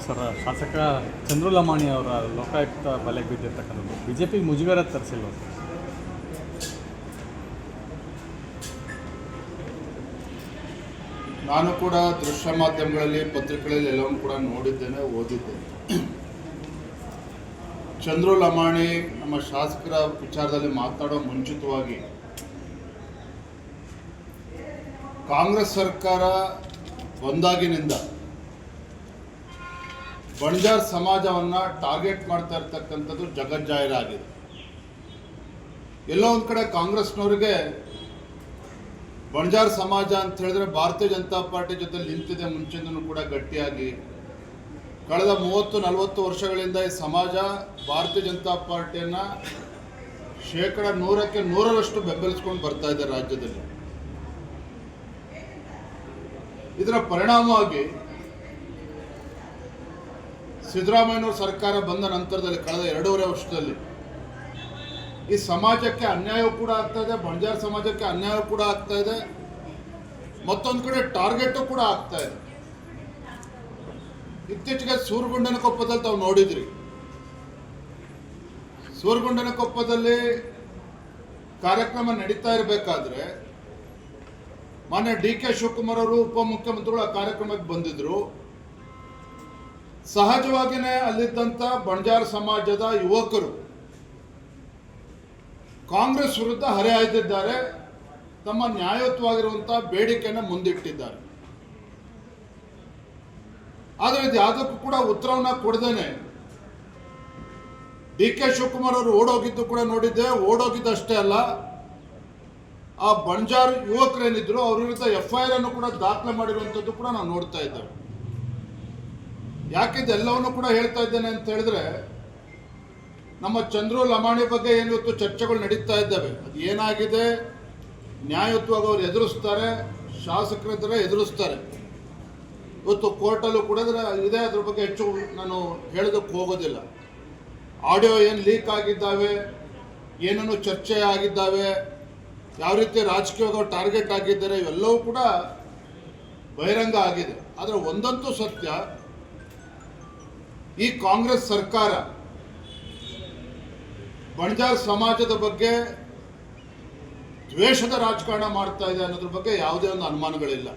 Sir, ಶಾಸಕ ಚಂದ್ರು ಲಮಾಣಿ ಅವರ ಲೋಕಾಯುಕ್ತ ಬಲೆಗೆ ಬಿದ್ದಿರ್ತಕ್ಕಂಥದ್ದು ಬಿಜೆಪಿ ಮುಜುಗರ ತರಿಸಿಲ್ವ ಸರ್? ನಾನು ಕೂಡ ದೃಶ್ಯ ಮಾಧ್ಯಮಗಳಲ್ಲಿ ಪತ್ರಿಕೆಗಳಲ್ಲಿ ಎಲ್ಲವನ್ನೂ ಕೂಡ ನೋಡಿದ್ದೇನೆ, ಓದಿದ್ದೇನೆ. ಚಂದ್ರು ಲಮಾಣಿ ನಮ್ಮ ಶಾಸಕರ ವಿಚಾರದಲ್ಲಿ ಮಾತನಾಡೋ ಮುಂಚಿತವಾಗಿ ಕಾಂಗ್ರೆಸ್ ಸರ್ಕಾರ ಬಂದಾಗಿನಿಂದ ಬಣಜಾರ್ ಸಮಾಜವನ್ನು ಟಾರ್ಗೆಟ್ ಮಾಡ್ತಾ ಇರ್ತಕ್ಕಂಥದ್ದು ಜಗಜ್ಜಾಹೀರಾಗಿದೆ. ಎಲ್ಲೋ ಒಂದು ಕಡೆ ಕಾಂಗ್ರೆಸ್ನವ್ರಿಗೆ ಬಣಜಾರ್ ಸಮಾಜ ಅಂತ ಹೇಳಿದ್ರೆ ಭಾರತೀಯ ಜನತಾ ಪಾರ್ಟಿ ಜೊತೆ ನಿಂತಿದೆ ಮುಂಚಿಂದನೂ ಕೂಡ ಗಟ್ಟಿಯಾಗಿ. ಕಳೆದ 30-40 ವರ್ಷಗಳಿಂದ ಈ ಸಮಾಜ ಭಾರತೀಯ ಜನತಾ ಪಾರ್ಟಿಯನ್ನು 100% 100% ಬೆಂಬಲಿಸ್ಕೊಂಡು ಬರ್ತಾ ಇದೆ ರಾಜ್ಯದಲ್ಲಿ. ಇದರ ಪರಿಣಾಮವಾಗಿ ಸಿದ್ದರಾಮಯ್ಯನವ್ರ ಸರ್ಕಾರ ಬಂದ ನಂತರದಲ್ಲಿ ಕಳೆದ 2.5 ವರ್ಷದಲ್ಲಿ ಈ ಸಮಾಜಕ್ಕೆ ಅನ್ಯಾಯ ಕೂಡ ಆಗ್ತಾ ಇದೆ, ಬಣಜಾರ್ ಸಮಾಜಕ್ಕೆ ಅನ್ಯಾಯ ಕೂಡ ಆಗ್ತಾ ಇದೆ, ಮತ್ತೊಂದು ಕಡೆ ಟಾರ್ಗೆಟು ಕೂಡ ಆಗ್ತಾ ಇದೆ. ಇತ್ತೀಚೆಗೆ ಸೂರಗೊಂಡನಕೊಪ್ಪದಲ್ಲಿ ತಾವು ನೋಡಿದ್ರಿ. ಸೂರಗೊಂಡನಕೊಪ್ಪದಲ್ಲಿ ಕಾರ್ಯಕ್ರಮ ನಡೀತಾ ಇರಬೇಕಾದ್ರೆ ಮಾನ್ಯ DK ಶಿವಕುಮಾರ್ ಅವರು ಉಪಮುಖ್ಯಮಂತ್ರಿಗಳು ಆ ಕಾರ್ಯಕ್ರಮಕ್ಕೆ ಬಂದಿದ್ರು. ಸಹಜವಾಗಿಯೇ ಅಲ್ಲಿದ್ದಂಥ ಬಣಜಾರ್ ಸಮಾಜದ ಯುವಕರು ಕಾಂಗ್ರೆಸ್ ವಿರುದ್ಧ ಹರಿಹಾಯ್ದಿದ್ದಾರೆ, ತಮ್ಮ ನ್ಯಾಯಯುತವಾಗಿರುವಂಥ ಬೇಡಿಕೆಯನ್ನು ಮುಂದಿಟ್ಟಿದ್ದಾರೆ. ಆದರೆ ಇದು ಯಾವುದಕ್ಕೂ ಕೂಡ ಉತ್ತರವನ್ನು ಕೊಡದೇನೆ DK ಶಿವಕುಮಾರ್ ಅವರು ಓಡೋಗಿದ್ದು ಕೂಡ ನೋಡಿದ್ದೆ. ಓಡೋಗಿದ್ದಷ್ಟೇ ಅಲ್ಲ, ಆ ಬಣಜಾರ್ ಯುವಕರೇನಿದ್ರು ಅವ್ರ ವಿರುದ್ಧ FIR ಅನ್ನು ಕೂಡ ದಾಖಲೆ ಮಾಡಿರುವಂಥದ್ದು ಕೂಡ ನಾವು ನೋಡ್ತಾ ಇದ್ದೇವೆ. ಯಾಕೆ ಇದೆಲ್ಲವನ್ನು ಕೂಡ ಹೇಳ್ತಾ ಇದ್ದೇನೆ ಅಂತ ಹೇಳಿದ್ರೆ, ನಮ್ಮ ಚಂದ್ರು ಲಮಾಣಿ ಬಗ್ಗೆ ಏನಿವತ್ತು ಚರ್ಚೆಗಳು ನಡೀತಾ ಇದ್ದಾವೆ, ಅದು ಏನಾಗಿದೆ, ನ್ಯಾಯಯುತವಾಗಿ ಅವ್ರು ಎದುರಿಸ್ತಾರೆ, ಶಾಸಕರಿದ್ದರೆ ಎದುರಿಸ್ತಾರೆ. ಇವತ್ತು ಕೋರ್ಟಲ್ಲೂ ಕೂಡ ಇದೆ, ಅದ್ರ ಬಗ್ಗೆ ಹೆಚ್ಚು ನಾನು ಹೇಳೋದಕ್ಕೆ ಹೋಗೋದಿಲ್ಲ. ಆಡಿಯೋ ಏನು ಲೀಕ್ ಆಗಿದ್ದಾವೆ, ಏನೇನು ಚರ್ಚೆ ಆಗಿದ್ದಾವೆ, ಯಾವ ರೀತಿ ರಾಜಕೀಯವಾಗಿ ಟಾರ್ಗೆಟ್ ಆಗಿದ್ದಾರೆ, ಇವೆಲ್ಲವೂ ಕೂಡ ಬಹಿರಂಗ ಆಗಿದೆ. ಆದರೆ ಒಂದಂತೂ ಸತ್ಯ, ಈ ಕಾಂಗ್ರೆಸ್ ಸರ್ಕಾರ ಬಣಜಾರ್ ಸಮಾಜದ ಬಗ್ಗೆ ದ್ವೇಷದ ರಾಜಕಾರಣ ಮಾಡ್ತಾ ಇದೆ ಅನ್ನೋದ್ರ ಬಗ್ಗೆ ಯಾವುದೇ ಒಂದು ಅನುಮಾನಗಳಿಲ್ಲ.